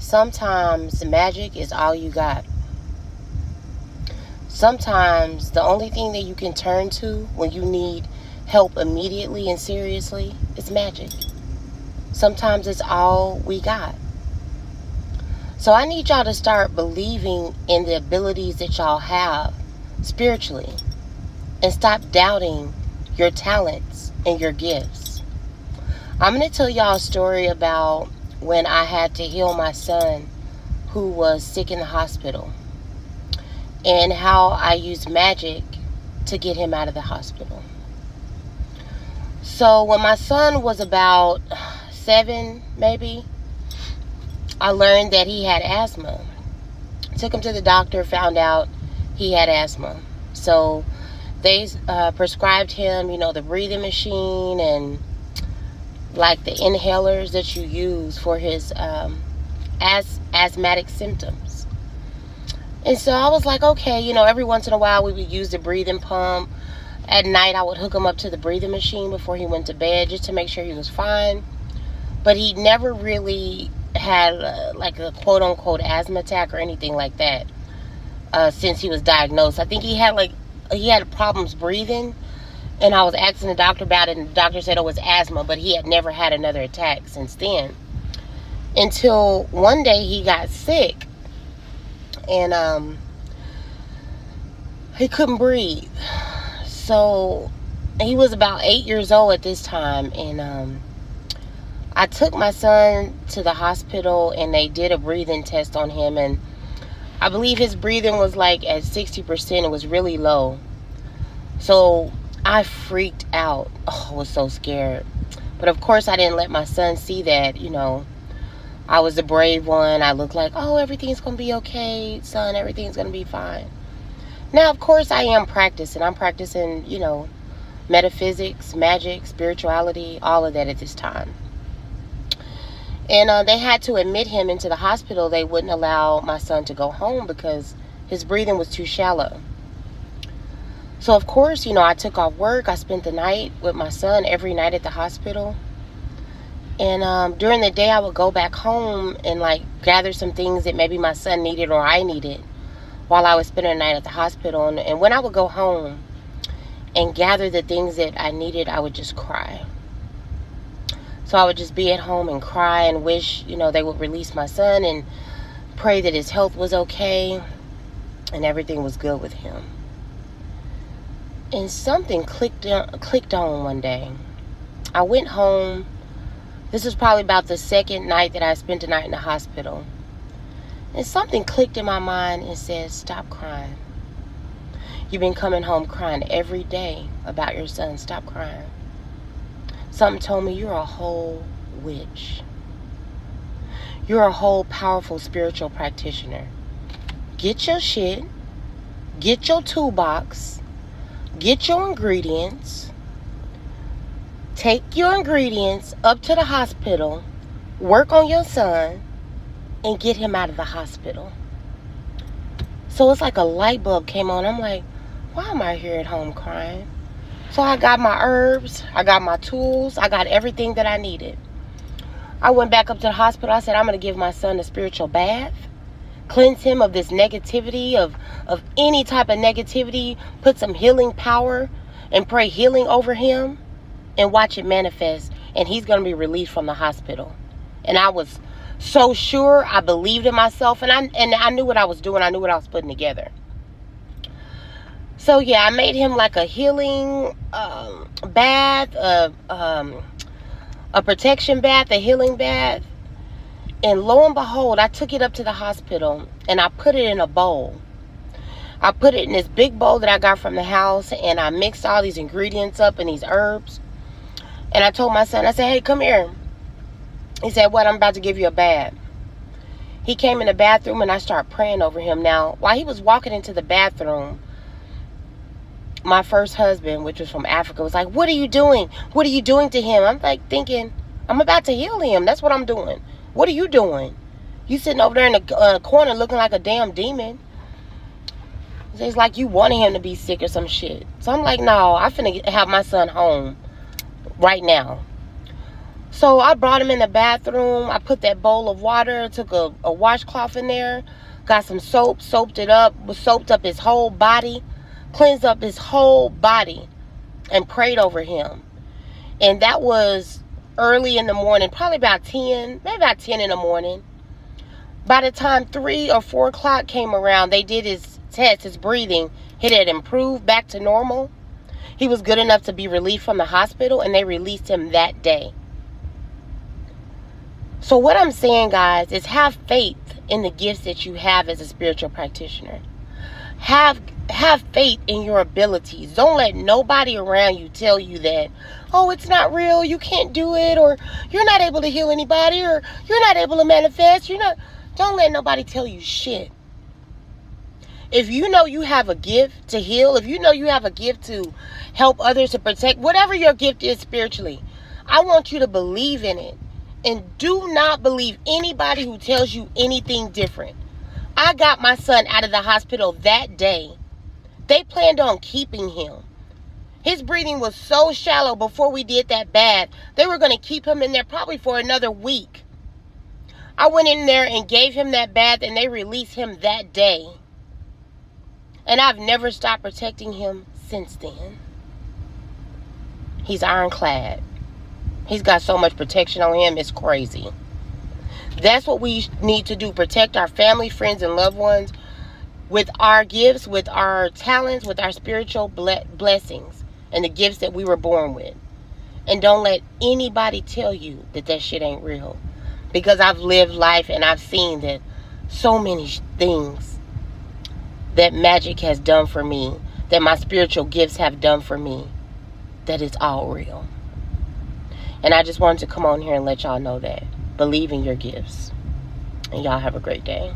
Sometimes magic is all you got. Sometimes the only thing that you can turn to when you need help immediately and seriously is magic. Sometimes it's all we got. So I need y'all to start believing in the abilities that y'all have spiritually and stop doubting your talents and your gifts. I'm going to tell y'all a story about when I had to heal my son who was sick in the hospital and how I used magic to get him out of the hospital. So when my son was about 7, maybe, I learned that he had asthma. Took him to the doctor, found out he had asthma. So they prescribed him, the breathing machine and like the inhalers that you use for his asthmatic symptoms. And so I was like, okay, every once in a while we would use the breathing pump. At night I would hook him up to the breathing machine before he went to bed just to make sure he was fine. But he never really had like a quote-unquote asthma attack or anything like that since he was diagnosed. I think he had problems breathing, and I was asking the doctor about it, and the doctor said it was asthma, but he had never had another attack since then. Until one day he got sick, and he couldn't breathe. So he was about 8 years old at this time, and I took my son to the hospital and they did a breathing test on him, and I believe his breathing was like at 60%. It was really low. So I freaked out. Oh, I was so scared. But of course I didn't let my son see that, I was the brave one. I looked like, oh, everything's going to be okay, son. Everything's going to be fine. Now, of course, I am practicing. I'm practicing, metaphysics, magic, spirituality, all of that at this time. And they had to admit him into the hospital. They wouldn't allow my son to go home because his breathing was too shallow. So, of course, I took off work. I spent the night with my son every night at the hospital. And during the day, I would go back home and, gather some things that maybe my son needed or I needed while I was spending the night at the hospital. And when I would go home and gather the things that I needed, I would just cry. So I would just be at home and cry and wish, they would release my son and pray that his health was okay and everything was good with him. And something clicked on one day. I went home. This was probably about the second night that I spent the night in the hospital. And something clicked in my mind and said, stop crying. You've been coming home crying every day about your son. Stop crying. Something told me you're a whole witch. You're a whole powerful spiritual practitioner. Get your shit. Get your toolbox. Get your ingredients. Take your ingredients up to the hospital. Work on your son. And get him out of the hospital. So it's like a light bulb came on. I'm like, why am I here at home crying? So I got my herbs, I got my tools, I got everything that I needed. I went back up to the hospital. I said, I'm going to give my son a spiritual bath, cleanse him of this negativity, of any type of negativity, put some healing power and pray healing over him and watch it manifest. And he's going to be released from the hospital. And I was so sure. I believed in myself, and I knew what I was doing. I knew what I was putting together. So yeah, I made him like a healing bath, a protection bath, a healing bath. And lo and behold, I took it up to the hospital and I put it in a bowl. I put it in this big bowl that I got from the house, and I mixed all these ingredients up and these herbs. And I told my son, I said, hey, come here. He said, what? I'm about to give you a bath. He came in the bathroom and I started praying over him. Now, while he was walking into the bathroom, my first husband, which was from Africa, was like, what are you doing? What are you doing to him? I'm like thinking, I'm about to heal him. That's what I'm doing. What are you doing? You sitting over there in the corner looking like a damn demon. It's like you wanted him to be sick or some shit. So I'm like, no, I finna have my son home right now. So I brought him in the bathroom. I put that bowl of water, took a washcloth in there, got some soap, soaped up his whole body, cleansed up his whole body, and prayed over him. And that was early in the morning, probably about 10, maybe about 10 in the morning. By the time 3 or 4 o'clock came around, they did his test, his breathing. It had improved back to normal. He was good enough to be released from the hospital, and they released him that day. So what I'm saying, guys, is have faith in the gifts that you have as a spiritual practitioner. Have faith in your abilities. Don't let nobody around you tell you that, oh, it's not real, you can't do it, or you're not able to heal anybody, or you're not able to manifest. Don't let nobody tell you shit. If you know you have a gift to heal, if you know you have a gift to help others, to protect, whatever your gift is spiritually, I want you to believe in it. And do not believe anybody who tells you anything different. I got my son out of the hospital that day. They planned on keeping him. His breathing was so shallow before we did that bath. They were going to keep him in there probably for another week. I went in there and gave him that bath, and they released him that day. And I've never stopped protecting him since then. He's ironclad. He's got so much protection on him, it's crazy. That's what we need to do. Protect our family, friends, and loved ones with our gifts, with our talents, with our spiritual blessings, and the gifts that we were born with. And don't let anybody tell you that shit ain't real. Because I've lived life and I've seen that so many things that magic has done for me, that my spiritual gifts have done for me, that it's all real. And I just wanted to come on here and let y'all know that. Believe in your gifts. And y'all have a great day.